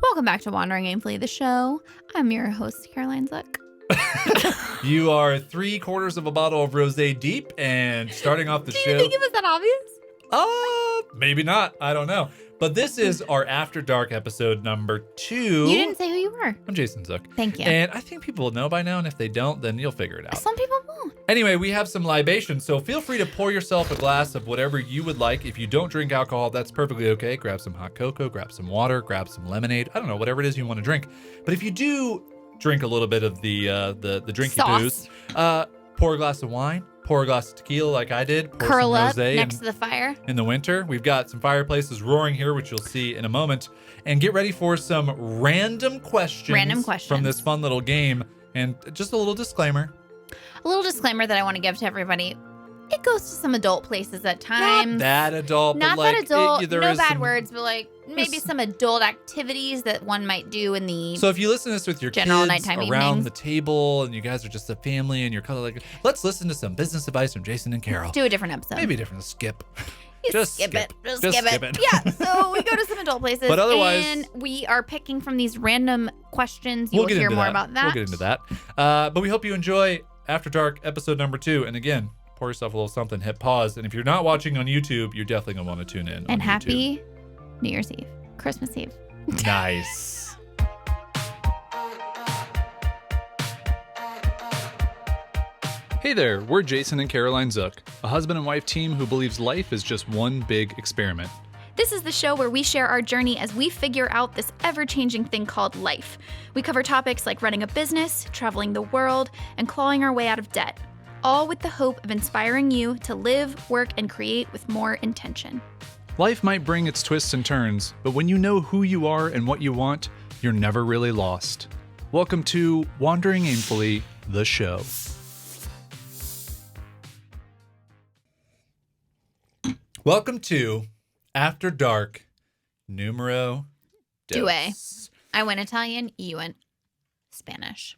Welcome back to Wandering Aimfully, the show. I'm your host, Caroline Zuck. You are 3/4 of a bottle of rosé deep and starting off the show. Do you think it was that obvious? Maybe not. I don't know. But this is our After Dark episode number 2. You didn't say who you were. I'm Jason Zuck. Thank you. And I think people will know by now, and if they don't, then you'll figure it out. Some people won't. Anyway, we have some libations, so feel free to pour yourself a glass of whatever you would like. If you don't drink alcohol, that's perfectly okay. Grab some hot cocoa, grab some water, grab some lemonade. I don't know, whatever it is you want to drink. But if you do drink a little bit of the drinky booze, pour a glass of wine, pour a glass of tequila like I did. Pour Curl some up rosé next to the fire. in the winter. We've got some fireplaces roaring here, which you'll see in a moment. And get ready for some random questions from this fun little game. And just a little disclaimer. A little disclaimer that I want to give to everybody. It goes to some adult places at times. Not that adult, Not but like, that adult. there No is bad some, words, but like maybe some adult activities that one might do in the So if you listen to this with your general kids nighttime around evenings. the table and you guys are just a family and you're kind of like, let's listen to some business advice from Jason and Carol. do a different episode. Maybe a different skip. Just skip it. Just skip it. Yeah, so we go to some adult places. But otherwise, and we are picking from these random questions. You we'll will get hear into more that. about that. We'll get into that. But we hope you enjoy After Dark episode number 2. And again, pour yourself a little something, hit pause. And if you're not watching on YouTube, you're definitely going to want to tune in. And on happy YouTube. New Year's Eve, Christmas Eve. Nice. Hey there, we're Jason and Caroline Zuck, a husband and wife team who believes life is just one big experiment. This is the show where we share our journey as we figure out this ever-changing thing called life. We cover topics like running a business, traveling the world, and clawing our way out of debt, all with the hope of inspiring you to live, work, and create with more intention. Life might bring its twists and turns, but when you know who you are and what you want, you're never really lost. Welcome to Wandering Aimfully, the show. Welcome to After Dark numero dos. I went Italian, you went Spanish.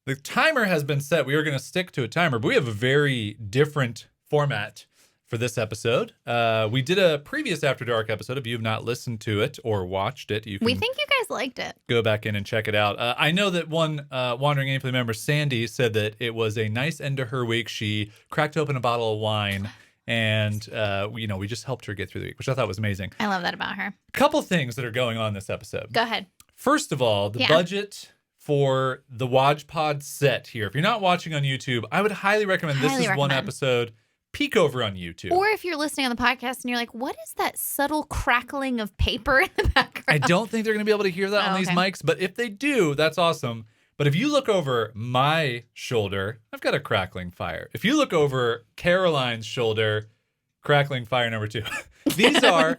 The timer has been set. We are going to stick to a timer, but we have a very different format for this episode. We did a previous After Dark episode. If you have not listened to it or watched it, you can We think you guys liked it. go back in and check it out. I know that one Wandering Aimfully member, Sandy, said that it was a nice end to her week. She cracked open a bottle of wine and, we just helped her get through the week, which I thought was amazing. I love that about her. Couple things that are going on this episode. Go ahead. First of all, the budget for the Watch Pod set here. If you're not watching on YouTube, I would highly recommend this is one episode. Peek over on YouTube. Or if you're listening on the podcast and you're like, what is that subtle crackling of paper in the background? I don't think they're going to be able to hear that on these mics, but if they do, that's awesome. But if you look over my shoulder, I've got a crackling fire. If you look over Caroline's shoulder, crackling fire number 2. These are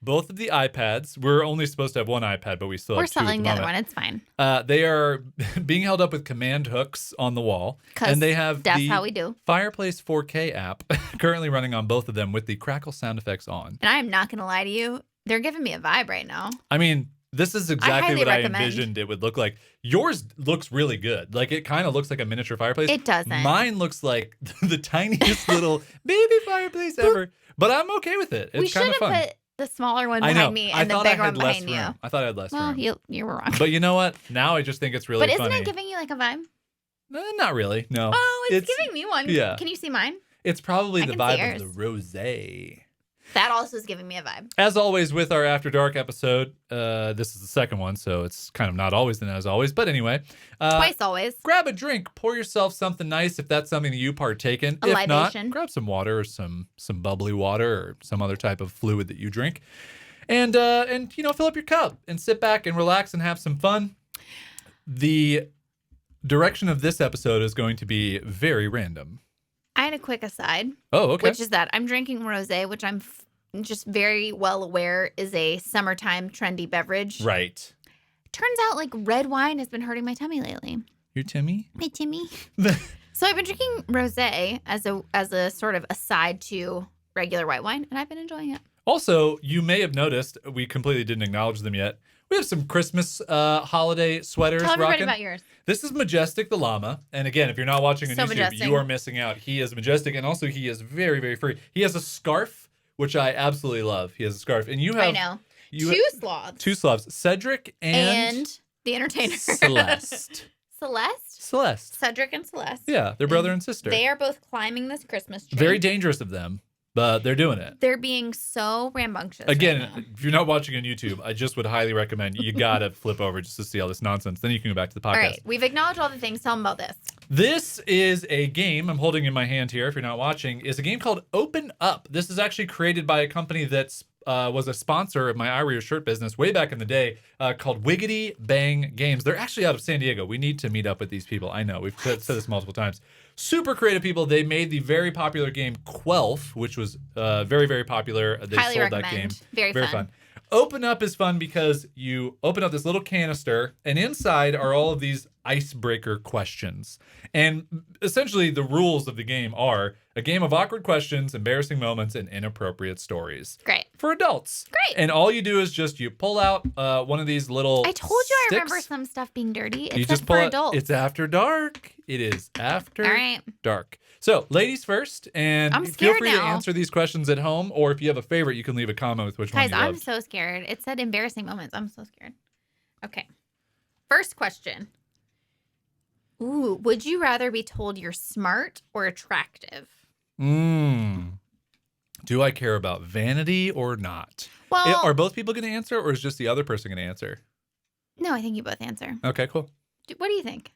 both of the iPads. We're only supposed to have one iPad, but we still have 2 We're selling at the the other moment. one. It's fine. They are being held up with command hooks on the wall. And they have that's the how we do. Fireplace 4K app currently running on both of them with the crackle sound effects on. And I am not going to lie to you. They're giving me a vibe right now. I mean, this is exactly highly what recommend. I envisioned it would look like. Yours looks really good. Like, it kind of looks like a miniature fireplace. It doesn't. Mine looks like the tiniest little baby fireplace ever. But I'm okay with it. It's We kind should of fun. have put the smaller one I know. behind me I and the thought bigger I had one less behind room. you. I thought I had less Well, room. you were wrong. But you know what? Now I just think it's really But isn't funny. it giving you like a vibe? Not really. No. Oh, it's giving me one. Yeah. Can you see mine? It's probably the can see vibe of yours. the rosé. That also is giving me a vibe. As always with our After Dark episode, this is the second one, so it's kind of not always than as always. But anyway, Twice always. grab a drink, pour yourself something nice if that's something that you partake in. A If libation. not, grab some water or some bubbly water or some other type of fluid that you drink, and fill up your cup and sit back and relax and have some fun. The direction of this episode is going to be very random. I had a quick aside. Oh, okay. Which is that I'm drinking rosé, which I'm just very well aware is a summertime trendy beverage. Right. Turns out like red wine has been hurting my tummy lately. Your Timmy? My Timmy. So I've been drinking rosé as a sort of aside to regular white wine, and I've been enjoying it. Also, you may have noticed, we completely didn't acknowledge them yet. We have some Christmas holiday sweaters Tell everybody rocking. about yours. This is Majestic the llama. And again, if you're not watching on So YouTube, majestic. you are missing out. He is majestic, and also he is very, very free. He has a scarf, which I absolutely love. He has a scarf. And you have I know. Two sloths. Two sloths. Cedric and the entertainer. Celeste. Celeste? Cedric and Celeste. Yeah, they're brother and sister. They are both climbing this Christmas tree. Very dangerous of them, but they're doing it. They're being so rambunctious. Again, right now. if you're not watching on YouTube, I just would highly recommend you got to flip over just to see all this nonsense. Then you can go back to the podcast. All right, we've acknowledged all the things. Tell them about this. This is a game I'm holding in my hand here, if you're not watching, is a game called Open Up. This is actually created by a company that's was a sponsor of my Irio shirt business way back in the day called Wiggity Bang Games. They're actually out of San Diego. We need to meet up with these people. I know. We've said this multiple times. Super creative people. They made the very popular game Quelf, which was very, very popular. They Highly sold recommend. that game. Very fun. Open Up is fun because you open up this little canister, and inside are all of these icebreaker questions. And essentially, the rules of the game are a game of awkward questions, embarrassing moments, and inappropriate stories. Great. For adults. Great. And all you do is just you pull out one of these little I told you sticks. I remember some stuff being dirty. It's You just for pull adults. It's after dark. It is after All right. dark. So, ladies first, and I'm feel scared free to now. answer these questions at home, or if you have a favorite, you can leave a comment with which Guys, one you I'm loved. so scared. It said embarrassing moments. I'm so scared. Okay. First question. Ooh, would you rather be told you're smart or attractive? Do I care about vanity or not? Well, Are both people going to answer, or is just the other person going to answer? no, I think you both answer. Okay, cool. What do you think?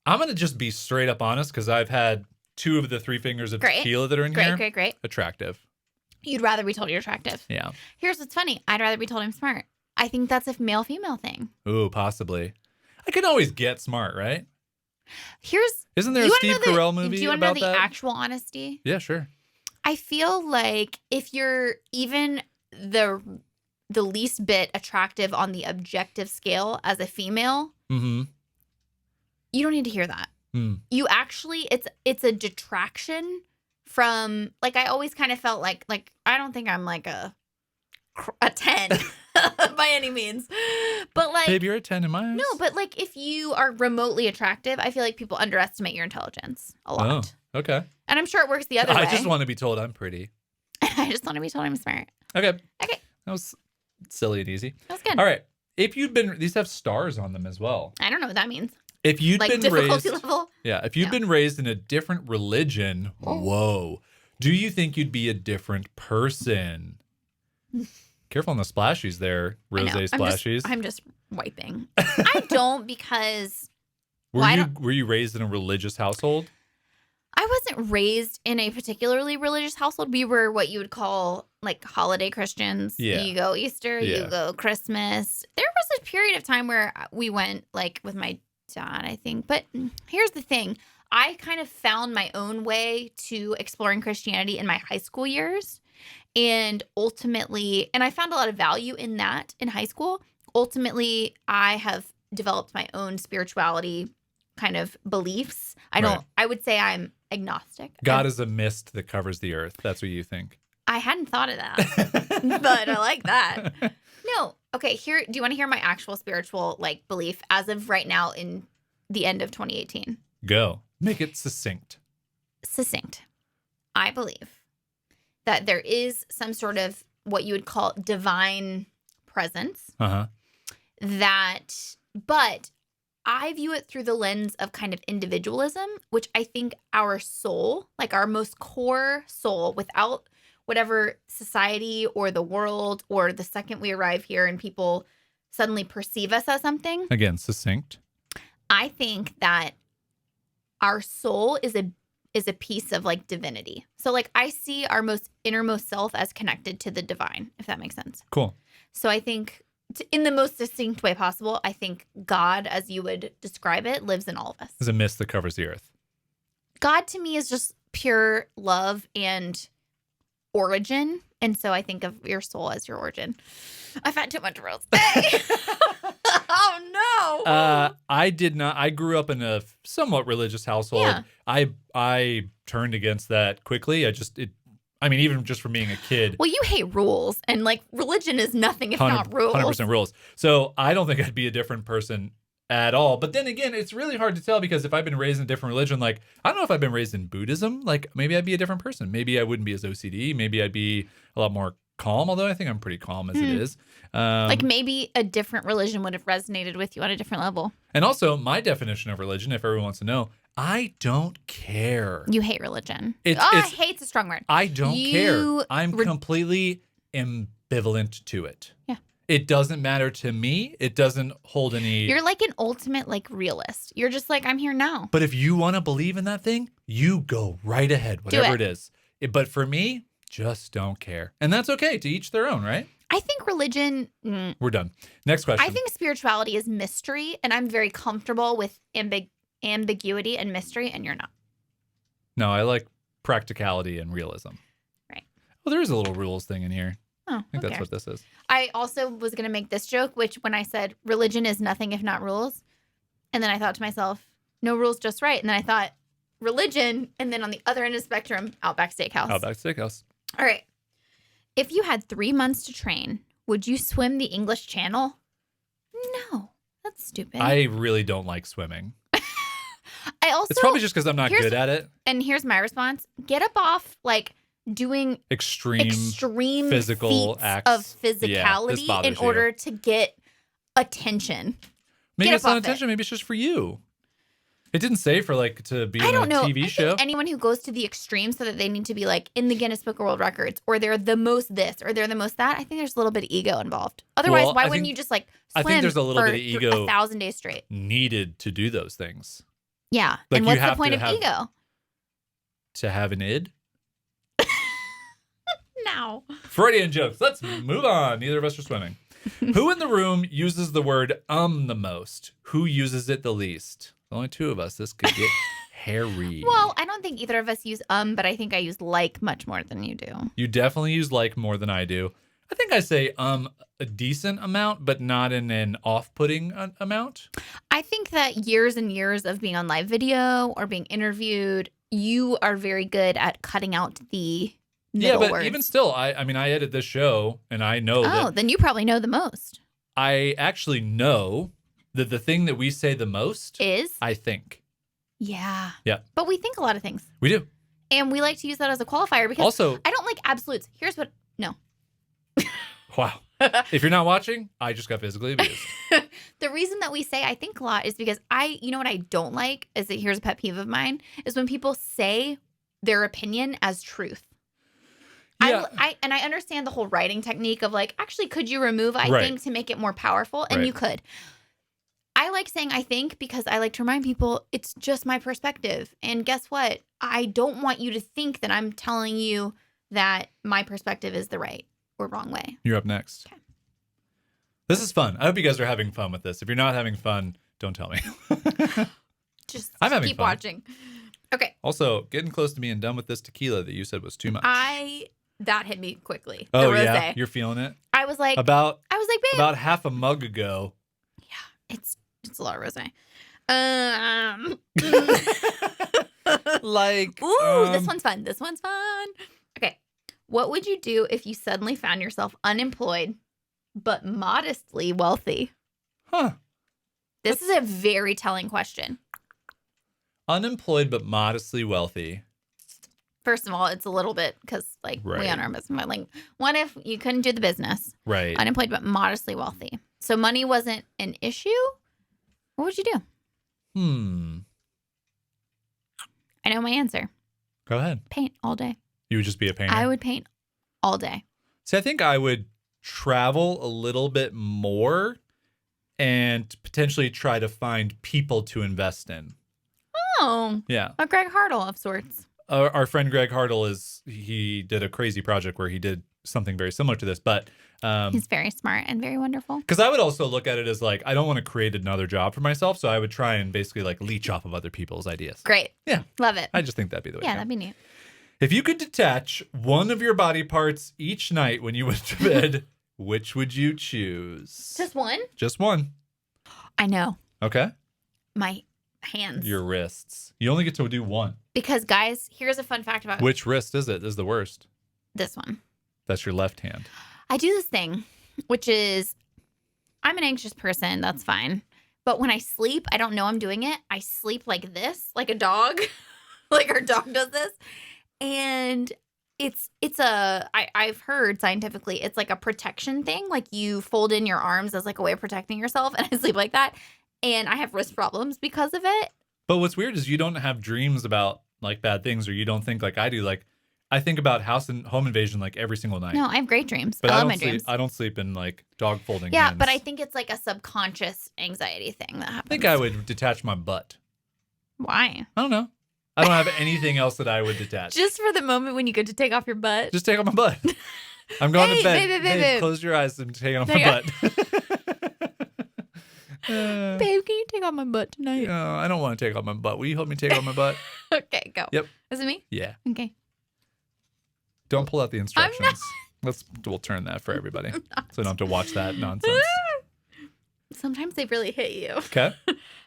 I'm going to just be straight up honest because I've had 2 of the 3 fingers of tequila that are in here. Great. Attractive. You'd rather be told you're attractive. Yeah. Here's what's funny. I'd rather be told I'm smart. I think that's a male-female thing. Ooh, possibly. I can always get smart, right? Isn't there a Steve Carell movie about that? Do you want to know the actual honesty? Yeah, sure. I feel like if you're even the least bit attractive on the objective scale as a female, Mm-hmm. you don't need to hear that. You actually, it's a detraction from, like, I always kind of felt like I don't think I'm like a 10 by any means, but like, Babe, you're a 10 in my eyes. no, but like if you are remotely attractive, I feel like people underestimate your intelligence a lot. Oh, okay. And I'm sure it works the other way. I just want to be told I'm pretty. I just want to be told I'm smart. Okay. Okay. That was silly and easy. That was good. All right. These have stars on them as well. I don't know what that means. If you'd Like been difficulty raised, level? if you'd been raised in a different religion, whoa, do you think you'd be a different person? Careful on the splashies there, rose splashies. I'm just wiping. I don't because Were you raised in a religious household? I wasn't raised in a particularly religious household. We were what you would call like holiday Christians. Yeah. You go Easter, you go Christmas. There was a period of time where we went like with my dad, I think. But here's the thing. I kind of found my own way to exploring Christianity in my high school years. And ultimately, and I found a lot of value in that in high school. Ultimately, I have developed my own spirituality kind of beliefs. I would say I'm agnostic. God is a mist that covers the earth. That's what you think. I hadn't thought of that, but I like that. No. Okay. Do you want to hear my actual spiritual like belief as of right now in the end of 2018? Go. Make it succinct. Succinct. I believe that there is some sort of what you would call divine presence. Uh-huh. But I view it through the lens of kind of individualism, which I think our soul, like our most core soul, without whatever society or the world or the second we arrive here and people suddenly perceive us as something. Again, succinct. I think that our soul is a piece of like divinity. So like I see our most innermost self as connected to the divine, if that makes sense. Cool. So I think in the most succinct way possible, I think God, as you would describe it, lives in all of us. There's a mist that covers the earth. God to me is just pure love and origin. And so I think of your soul as your origin. I've had too much rose. Oh no. I did not. I grew up in a somewhat religious household. Yeah. I turned against that quickly. Even just from being a kid. Well, you hate rules, and like religion is nothing if not rules. 100% rules. So I don't think I'd be a different person at all. But then again, it's really hard to tell because if I've been raised in a different religion, like I don't know if I've been raised in Buddhism, like maybe I'd be a different person. Maybe I wouldn't be as OCD. Maybe I'd be a lot more calm, although I think I'm pretty calm as it is. Like maybe a different religion would have resonated with you on a different level. And also, my definition of religion, if everyone wants to know, I don't care. You hate religion. Hate's a strong word. I don't care. I'm completely ambivalent to it. Yeah. It doesn't matter to me. It doesn't hold any... You're like an ultimate like realist. You're just like, I'm here now. But if you want to believe in that thing, you go right ahead, whatever it is. But for me, just don't care. And that's okay. To each their own, right? I think religion... We're done. Next question. I think spirituality is mystery, and I'm very comfortable with ambiguity and mystery, and you're not. No, I like practicality and realism. Right. Well, there is a little rules thing in here. Oh, I think that's what this is. I also was going to make this joke, which when I said religion is nothing if not rules, and then I thought to myself, no rules, just right. And then I thought religion, and then on the other end of the spectrum, Outback Steakhouse. Outback Steakhouse. All right. If you had 3 months to train, would you swim the English Channel? No, that's stupid. I really don't like swimming. It's probably just because I'm not good at it. And here's my response. Get up off, like, doing extreme physical acts of physicality in order to get attention. Maybe it's not attention. Maybe it's just for you. It didn't say for like to be in a TV show. Think anyone who goes to the extreme so that they need to be like in the Guinness Book of World Records, or they're the most this, or they're the most that. I think there's a little bit of ego involved. Otherwise, why wouldn't you just like swim? I think there's a little bit of ego 1,000 days straight needed to do those things. Yeah, like and what's the point of ego? To have an id. No. Freudian jokes. Let's move on. Neither of us are swimming. Who in the room uses the word the most? Who uses it the least? Only 2 of us. This could get hairy. Well, I don't think either of us use but I think I use like much more than you do. You definitely use like more than I do. I think I say a decent amount, but not in an off-putting amount. I think that years and years of being on live video or being interviewed, you are very good at cutting out the middle words. Even still, I mean, I edit this show, and I know that... Oh, then you probably know the most. I actually know that the thing that we say the most is, I think. Yeah. Yeah. But we think a lot of things. We do. And we like to use that as a qualifier because also, I don't like absolutes. Here's what, no. Wow. If you're not watching, I just got physically abused. The reason that we say I think a lot is because you know what I don't like is that here's a pet peeve of mine is when people say their opinion as truth. Yeah. I understand the whole writing technique of like, actually, could you remove I think to make it more powerful? And you could. I like saying I think because I like to remind people it's just my perspective. And guess what? I don't want you to think that I'm telling you that my perspective is the right or wrong way. You're up next. Okay. This is fun. I hope you guys are having fun with this. If you're not having fun, don't tell me. I'm having keep fun. Watching. Okay. Also, getting close to being done with this tequila that you said was too much. That hit me quickly. Oh, yeah? You're feeling it? I was like, babe. About half a mug ago. Yeah, it's a lot of rosé. This one's fun. This one's fun. Okay. What would you do if you suddenly found yourself unemployed but modestly wealthy? Huh. This is a very telling question. Unemployed but modestly wealthy. First of all, it's a little bit because, like, we own our business. But, like, what if you couldn't do the business? Right. Unemployed but modestly wealthy. So money wasn't an issue? What would you do? I know my answer. Go ahead. Paint all day. You would just be a painter? I would paint all day. See, I think I would travel a little bit more and potentially try to find people to invest in. Oh. Yeah. A Greg Hartle of sorts. Our friend Greg Hartle he did a crazy project where he did something very similar to this, but he's very smart and very wonderful. Because I would also look at it as like, I don't want to create another job for myself, so I would try and basically like leech off of other people's ideas. Great. Yeah. Love it. I just think that'd be the way to go. That'd be neat. If you could detach one of your body parts each night when you went to bed, which would you choose? Just one? Just one. I know. Okay. My hands. Your wrists. You only get to do one. Because, guys, here's a fun fact about which wrist is it? This is the worst. This one. That's your left hand. I do this thing, which is I'm an anxious person. That's fine. But when I sleep, I don't know I'm doing it. I sleep like this, like a dog, like our dog does this. And I've heard scientifically it's like a protection thing. Like you fold in your arms as like a way of protecting yourself, and I sleep like that. And I have wrist problems because of it. But what's weird is you don't have dreams about like bad things, or you don't think like I do. Like I think about house and home invasion like every single night. No, I have great dreams. But I love don't my sleep, dreams. I don't sleep in like dog folding. Yeah, hands. but I think it's like a subconscious anxiety thing that happens. I think I would detach my butt. Why? I don't know. I don't have anything else that I would detach. Just for the moment when you get to take off your butt. Just take off my butt. I'm going to bed. Babe. Close your eyes. I'm taking off my butt. Babe, can you take off my butt tonight? No, I don't want to take off my butt. Will you help me take off my butt? Okay, go. Yep. Is it me? Yeah. Okay. Don't pull out the instructions. We'll turn that for everybody. So I don't have to watch that nonsense. Sometimes they really hit you. Okay.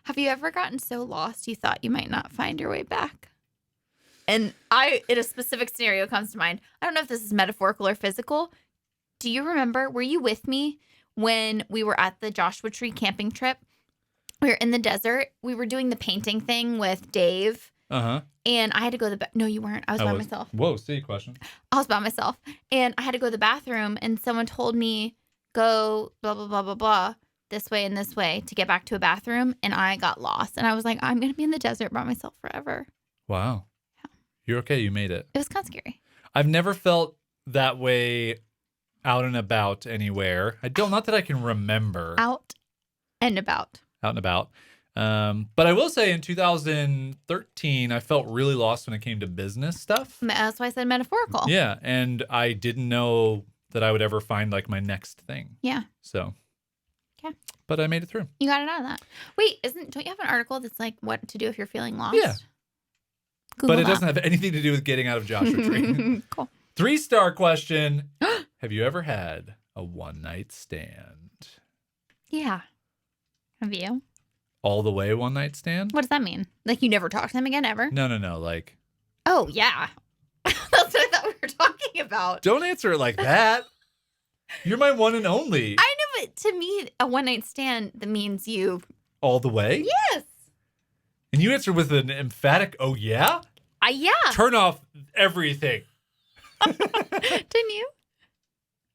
Have you ever gotten so lost you thought you might not find your way back? And in a specific scenario comes to mind. I don't know if this is metaphorical or physical. Do you remember, were you with me when we were at the Joshua Tree camping trip? We were in the desert. We were doing the painting thing with Dave. Uh-huh. And I had to go to the no, you weren't. I was by myself. Whoa, see question. I was by myself. And I had to go to the bathroom, and someone told me, go blah, blah, blah, blah, blah, this way and this way to get back to a bathroom. And I got lost. And I was like, I'm going to be in the desert by myself forever. Wow. Yeah. You're okay. You made it. It was kind of scary. I've never felt that way out and about anywhere. Not that I can remember. Out and about. Out and about. But I will say in 2013, I felt really lost when it came to business stuff. That's why I said metaphorical. Yeah. And I didn't know that I would ever find like my next thing. Yeah. So. Okay. But I made it through. You got it out of that. Wait, don't you have an article that's like what to do if you're feeling lost? Yeah. Google but it that. doesn't have anything to do with getting out of Joshua Tree. Cool. 3-star question. Have you ever had a one-night stand? Yeah. Have you? All the way one-night stand? What does that mean? Like you never talk to them again ever? No. Like. Oh, yeah. That's what I thought we were talking about. Don't answer it like that. You're my one and only. I know, but to me, a one-night stand, that means you... All the way? Yes. And you answer with an emphatic, oh, yeah? Yeah. Turn off everything. Didn't you?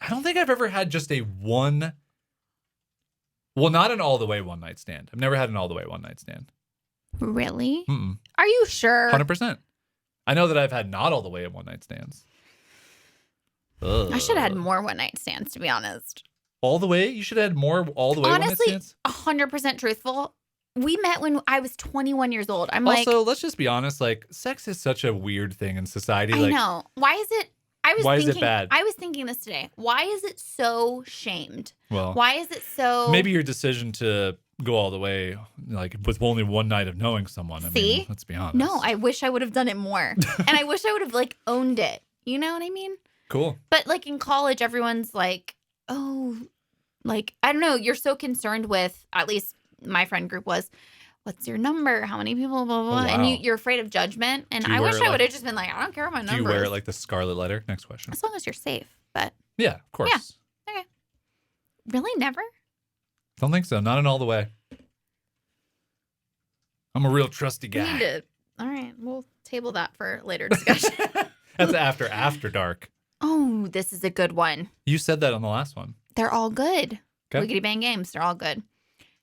I don't think I've ever had just a one... Well, not an all-the-way one-night stand. I've never had an all-the-way one-night stand. Really? Mm-mm. Are you sure? 100%. I know that I've had not all-the-way one-night stands. Ugh. I should have had more one-night stands, to be honest. All the way? You should have had more all-the-way one-night stands? Honestly, 100% truthful. We met when I was 21 years old. Also, let's just be honest. Like, sex is such a weird thing in society. I know. Why is it? Why is it bad? I was thinking this today. Why is it so shamed? Well, why is it so? Maybe your decision to go all the way, like with only one night of knowing someone. I mean, let's be honest. No, I wish I would have done it more, and I wish I would have like owned it. You know what I mean? Cool. But like in college, everyone's like, oh, like I don't know. You're so concerned with, at least my friend group was, what's your number? How many people? Blah, blah, blah. Oh, wow. And you're afraid of judgment. And I wish I would have just been like, I don't care what my number is. Do you wear it like the scarlet letter? Next question. As long as you're safe. But yeah, of course. Yeah. Okay. Really? Never? Don't think so. Not in all the way. I'm a real trusty guy. All right. We'll table that for later discussion. That's after dark. Oh, this is a good one. You said that on the last one. They're all good. Okay. Wiggity bang games. They're all good.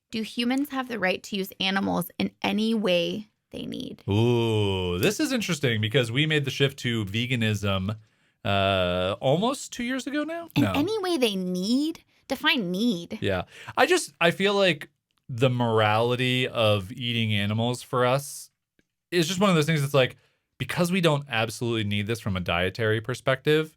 Do humans have the right to use animals in any way they need? Ooh, this is interesting because we made the shift to veganism almost 2 years ago now. In any way they need? Define need. Yeah. I feel like the morality of eating animals for us is just one of those things that's like, because we don't absolutely need this from a dietary perspective.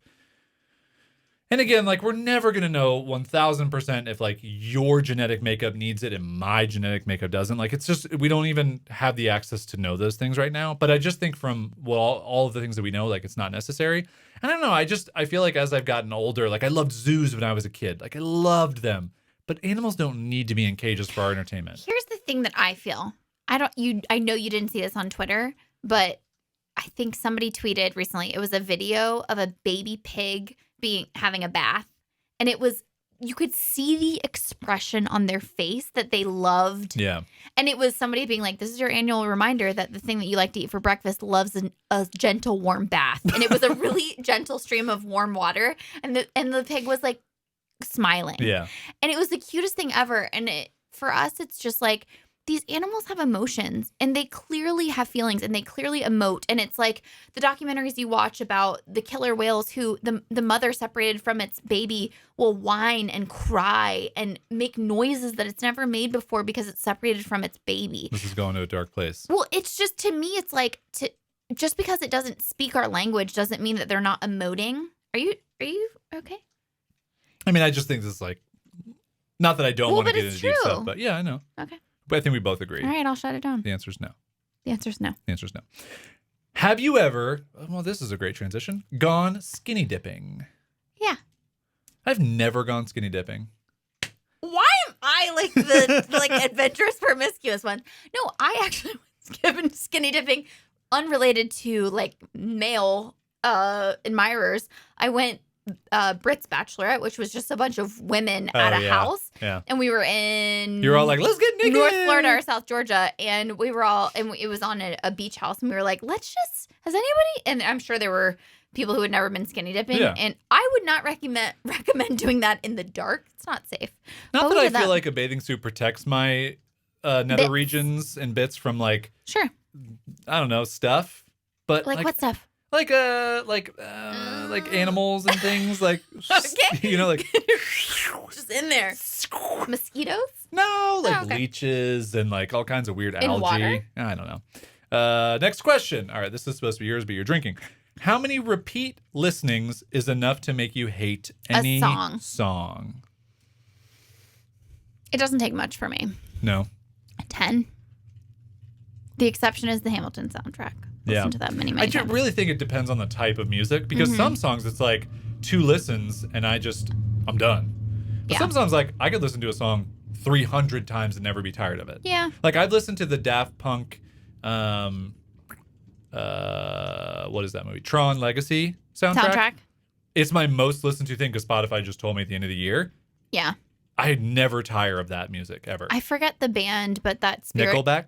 And again, like we're never going to know 1000% if like your genetic makeup needs it and my genetic makeup doesn't. Like it's just, we don't even have the access to know those things right now. But I just think from all of the things that we know, like it's not necessary. And I don't know. I feel like as I've gotten older, like I loved zoos when I was a kid. Like I loved them. But animals don't need to be in cages for our entertainment. Here's the thing that I feel. I know you didn't see this on Twitter, but I think somebody tweeted recently. It was a video of a baby pig having a bath, and it was you could see the expression on their face that they loved. Yeah. And it was somebody being like, this is your annual reminder that the thing that you like to eat for breakfast loves a gentle, warm bath. And it was a really gentle stream of warm water. And the pig was like smiling. Yeah. And it was the cutest thing ever. And for us, it's just like, these animals have emotions and they clearly have feelings and they clearly emote. And it's like the documentaries you watch about the killer whales who the mother separated from its baby will whine and cry and make noises that it's never made before because it's separated from its baby. This is going to a dark place. Well, it's just, to me, it's like, just because it doesn't speak our language doesn't mean that they're not emoting. Are you okay? I mean, I just think this is like, not that I don't want to get into deep stuff, but yeah, I know. Okay. But I think we both agree. All right, I'll shut it down. The answer is no. The answer is no. The answer is no. Have you ever, well, this is a great transition, gone skinny dipping? Yeah. I've never gone skinny dipping. Why am I like the adventurous promiscuous one? No, I actually was given skinny dipping unrelated to like male admirers. I went Brit's Bachelorette, which was just a bunch of women at a house. Yeah. And we were in... You were all like, let's get naked. North Florida or South Georgia. And we were all... And it was on a beach house. And we were like, let's just... Has anybody... And I'm sure there were people who had never been skinny dipping. Yeah. And I would not recommend doing that in the dark. It's not safe. Not that I feel like a bathing suit protects my nether regions and bits from like... Sure. I don't know, stuff. But like what stuff? Like animals and things, like okay. You know, like just in there. Mosquitoes? No, like okay. leeches and like all kinds of weird in algae. Water? I don't know. Next question. All right, this is supposed to be yours, but you're drinking. How many repeat listenings is enough to make you hate any song? It doesn't take much for me. No. 10. The exception is the Hamilton soundtrack. Listen to that many times. I really think it depends on the type of music because some songs it's like 2 listens and I'm done. But some songs like I could listen to a song 300 times and never be tired of it. Yeah. Like I've listened to the Daft Punk, what is that movie? Tron Legacy soundtrack. It's my most listened to thing because Spotify just told me at the end of the year. Yeah. I never tire of that music ever. I forget the band, but that Spirit. Nickelback.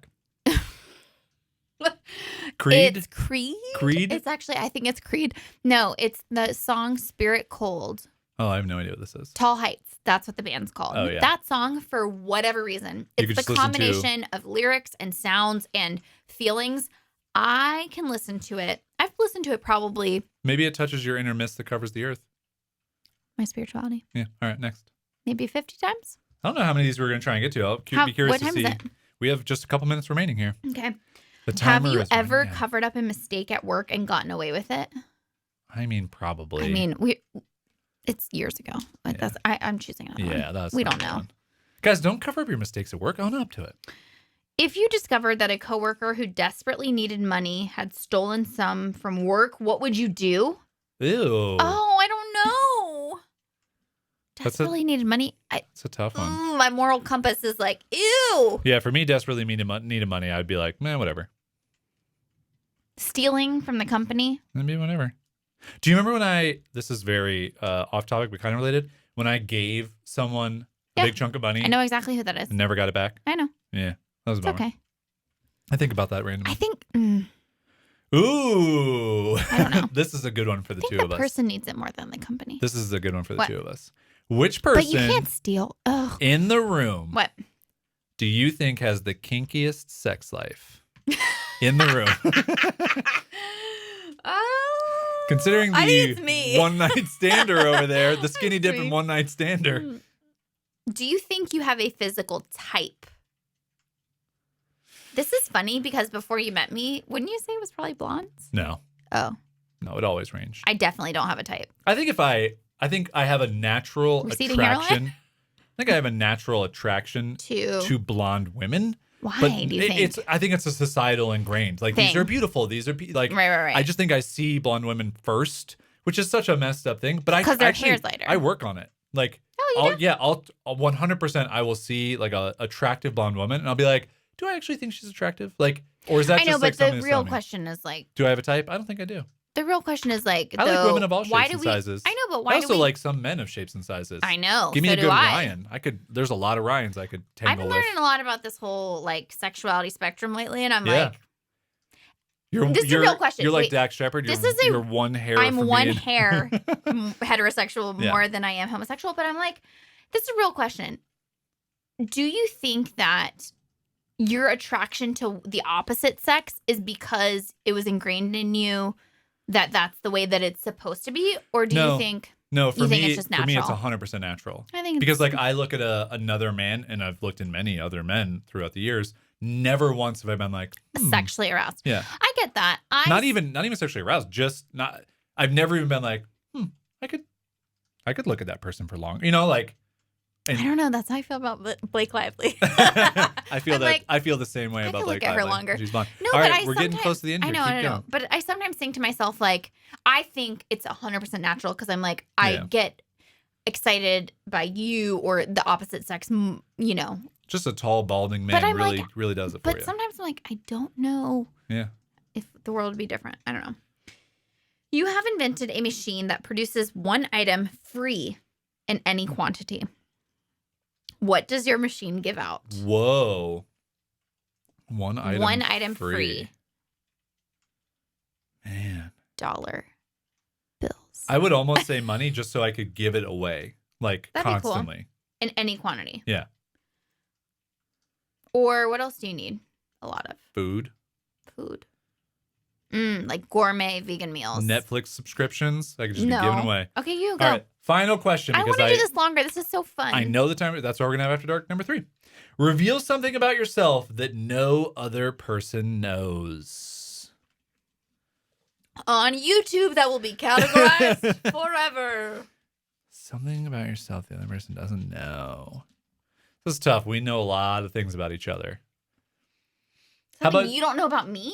Creed? It's Creed? Creed? It's actually, I think it's Creed. No, it's the song Spirit Cold. Oh, I have no idea what this is. Tall Heights. That's what the band's called. Oh, yeah. That song, for whatever reason, it's the combination of lyrics and sounds and feelings. I can listen to it. I've listened to it probably. Maybe it touches your inner mist that covers the earth. My spirituality. Yeah. All right, next. Maybe 50 times? I don't know how many of these we're going to try and get to. I'll be curious to see. What time is it? We have just a couple minutes remaining here. Okay. The timer Have you is ever running out. covered up a mistake at work and gotten away with it? I mean, probably. I mean, it's years ago. Yeah. I'm choosing another one. Yeah, that's we don't know. Fun. Guys, don't cover up your mistakes at work. Own up to it. If you discovered that a coworker who desperately needed money had stolen some from work, what would you do? Ew. Oh, I don't know. Desperately needed money. It's a tough one. My moral compass is like, ew. Yeah, for me, desperately needed money, I'd be like, man, whatever. Stealing from the company? Maybe whatever. Do you remember when this is very off topic, but kind of related, when I gave someone a big chunk of money? I know exactly who that is. And never got it back? I know. Yeah, that was a bummer. Okay. I think about that randomly. I think... Ooh. I don't know. This is a good one for the two of us. The person needs it more than the company. This is a good one for the two of us. Which person... But you can't steal. Ugh. In the room... What? Do you think has the kinkiest sex life? In the room. Considering the one-night stander over there, the skinny dipping one-night stander. Do you think you have a physical type? This is funny because before you met me, wouldn't you say it was probably blondes? No. Oh. No, it always ranged. I definitely don't have a type. I think I have a natural Receding attraction. hairline? I think I have a natural attraction to blonde women. Why but do you think? I think it's a societal ingrained. Like these are beautiful. These are like right. I just think I see blonde women first, which is such a messed up thing. But because their hair's lighter. I work on it. Like I'll 100% I will see like a attractive blonde woman and I'll be like, do I actually think she's attractive? Like, or is that I know, just like but the real question is like, do I have a type? I don't think I do. The real question is like, I like women of all why shapes do and we? sizes. I know, but why I do also we? like some men of shapes and sizes. I know. Give me so a good do I. Ryan. There's a lot of Ryans I could tangle I've been with. learning a lot about this whole like sexuality spectrum lately, and I'm Yeah. like, this is a real question. You're like Wait, Dax Shepard. You're one hair. I'm from one being... hair heterosexual Yeah. more than I am homosexual, but I'm like, this is a real question. Do you think that your attraction to the opposite sex is because it was ingrained in you that that's the way that it's supposed to be, or do you think? No, for you me, think it's just for me, it's natural? 100% natural. I think because like I look at another man, and I've looked at many other men throughout the years. Never once have I been like sexually aroused. Yeah, I get that. Not even sexually aroused. Just not. I've never even been like, I could look at that person for long. You know, like. I don't know. That's how I feel about Blake Lively. I feel that. Like, I feel the same way about Blake Lively. I could look at her Lively. longer. She's blonde. No, All but right, we're getting close to the end here. I Keep know. going. But I sometimes think to myself, like, I think it's 100% natural because I'm like, I get excited by you or the opposite sex, you know. Just a tall, balding man really does it for you. But sometimes I'm like, I don't know if the world would be different. I don't know. You have invented a machine that produces one item free in any quantity. What does your machine give out? Whoa. One item free. Man. Dollar bills. I would almost say money just so I could give it away. Like That'd constantly. Be cool. In any quantity. Yeah. Or what else do you need? A lot of. Food. Like gourmet vegan meals. Netflix subscriptions. I could just be giving away. Okay, you go. All right. Final question. I want to do this longer. This is so fun. I know the time. That's why we're going to have After Dark number 3. Reveal something about yourself that no other person knows. On YouTube, that will be categorized forever. Something about yourself the other person doesn't know. This is tough. We know a lot of things about each other. Something you don't know about me?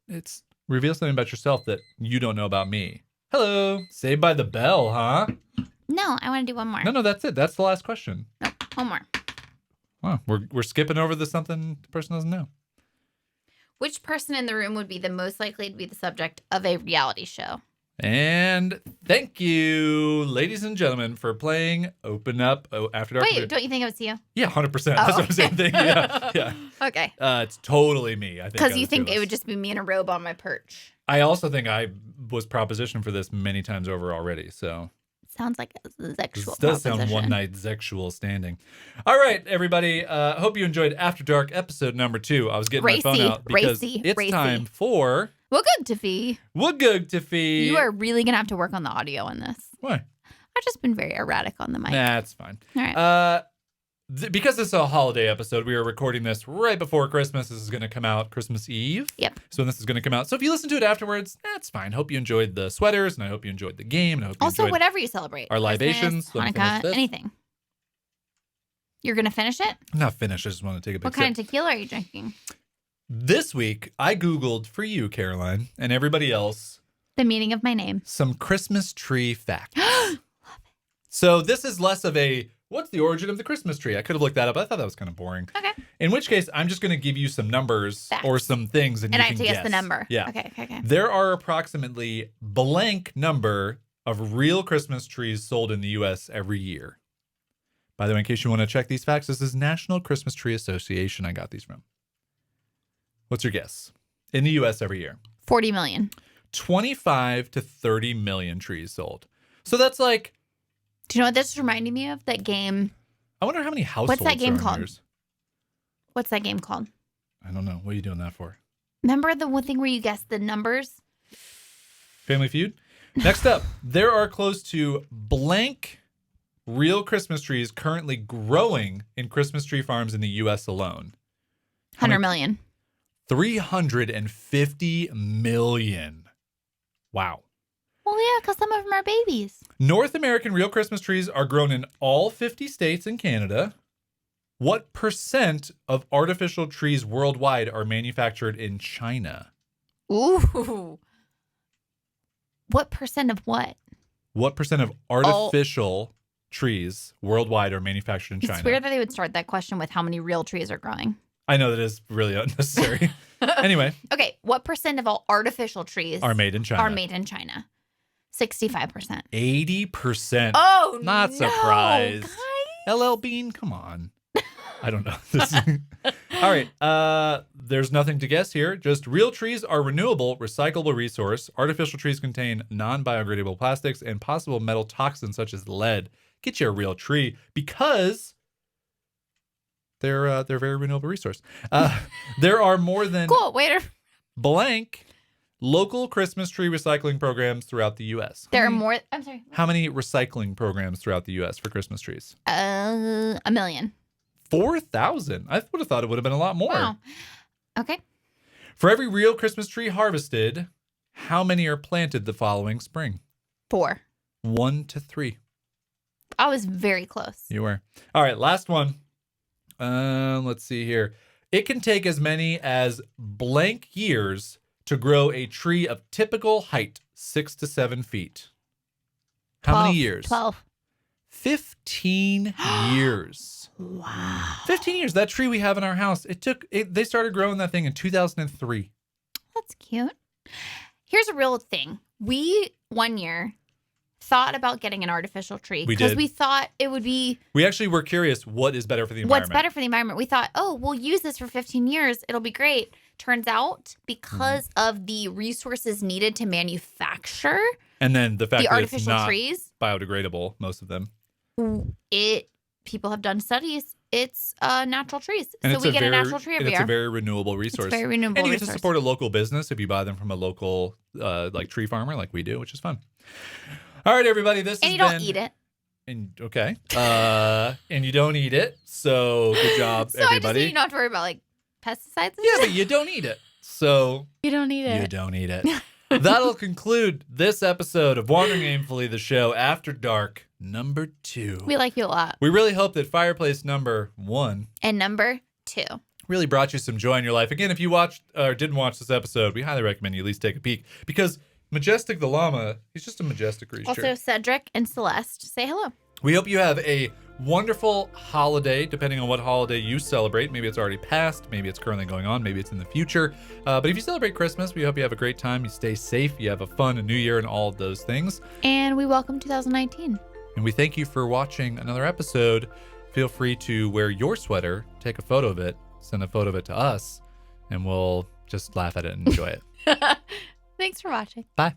It's reveal something about yourself that you don't know about me. Hello. Saved by the Bell, huh? No, I want to do one more. No, that's it. That's the last question. Nope, one more. Wow, we're skipping over the something the person doesn't know. Which person in the room would be the most likely to be the subject of a reality show? And thank you, ladies and gentlemen, for playing Open Up After Dark. Wait, don't you think it was you? Yeah, 100%. That's what I'm saying. Yeah. Okay. It's totally me, I think. Because you think it would just be me in a robe on my perch. I also think I was propositioned for this many times over already, so. Sounds like a sexual This does sound one night sexual standing. All right, everybody. Hope you enjoyed After Dark episode number 2. I was getting my phone out because it's time for Wugugtafee. Wugugtafee. You are really going to have to work on the audio on this. Why? I've just been very erratic on the mic. Nah, it's fine. All right. Because this is a holiday episode, we are recording this right before Christmas. This is going to come out Christmas Eve. Yep. So this is going to come out. So if you listen to it afterwards, that's fine. Hope you enjoyed the sweaters, and I hope you enjoyed the game. And I hope you also, enjoyed whatever you celebrate. our libations. Hanukkah, anything. You're going to finish it? I'm not finished. I just want to take a big What kind of tequila are you drinking? This week, I Googled for you, Caroline, and everybody else. The meaning of my name. Some Christmas tree facts. Love it. So this is less of a, what's the origin of the Christmas tree? I could have looked that up. I thought that was kind of boring. Okay. In which case, I'm just going to give you some numbers or some things, and you I can have to guess the number. Yeah. Okay. There are approximately blank number of real Christmas trees sold in the U.S. every year. By the way, in case you want to check these facts, this is National Christmas Tree Association. I got these from. What's your guess? In the U.S. every year. 40 million. 25 to 30 million trees sold. So that's like... Do you know what this is reminding me of? That game. I wonder how many households What's that game called? Yours. What's that game called? I don't know. What are you doing that for? Remember the one thing where you guess the numbers? Family Feud? Next up, there are close to blank real Christmas trees currently growing in Christmas tree farms in the U.S. alone. 100 million. 350 million. Wow. Well, yeah, because some of them are babies. North American real Christmas trees are grown in all 50 states and Canada. What % of artificial trees worldwide are manufactured in China? Ooh. What % of what? What % of artificial trees worldwide are manufactured in China? It's weird that they would start that question with how many real trees are growing. I know that is really unnecessary. Anyway. Okay, what percent of all artificial trees Are made in China. 65%. 80%. Oh, Not no, surprised. guys. LL Bean, come on. I don't know. All right. There's nothing to guess here. Just real trees are renewable, recyclable resource. Artificial trees contain non-biodegradable plastics and possible metal toxins such as lead. Get you a real tree because they're a very renewable resource. There are more than Cool. Wait. blank local Christmas tree recycling programs throughout the U.S. There are more. I'm sorry. How many recycling programs throughout the U.S. for Christmas trees? 1 million. 4,000. I would have thought it would have been a lot more. Wow. Okay. For every real Christmas tree harvested, how many are planted the following spring? 4. 1 to 3. I was very close. You were. All right, last one. Let's see here. It can take as many as blank years to grow a tree of typical height, 6 to 7 feet. How many years? 12. 15 years. Wow. 15 years. That tree we have in our house, they started growing that thing in 2003. That's cute. Here's a real thing. We, one year, thought about getting an artificial tree because we thought it would be... We actually were curious what is better for the environment. What's better for the environment? We thought, we'll use this for 15 years. It'll be great. Turns out, because of the resources needed to manufacture and then the fact the that artificial it's not trees, biodegradable, most of them. People have done studies. It's natural trees. And so we get a natural tree every year. It's a very renewable resource. It's a very renewable and you get resource. to support a local business if you buy them from a local like tree farmer like we do, which is fun. All right, everybody. And you don't eat it. And okay. And you don't eat it. So good job, so everybody. I just mean you don't have to worry about like pesticides and Yeah, stuff. but you don't eat it. So You don't eat it. You don't eat it. That'll conclude this episode of Wandering Aimfully, the show After Dark, number 2. We like you a lot. We really hope that Fireplace number 1 and number 2 really brought you some joy in your life. Again, if you watched or didn't watch this episode, we highly recommend you at least take a peek because Majestic the llama, he's just a majestic creature. Also, Cedric and Celeste, say hello. We hope you have a wonderful holiday, depending on what holiday you celebrate. Maybe it's already passed. Maybe it's currently going on. Maybe it's in the future. But if you celebrate Christmas, we hope you have a great time. You stay safe. You have a fun New Year and all of those things. And we welcome 2019. And we thank you for watching another episode. Feel free to wear your sweater, take a photo of it, send a photo of it to us, and we'll just laugh at it and enjoy it. Thanks for watching. Bye.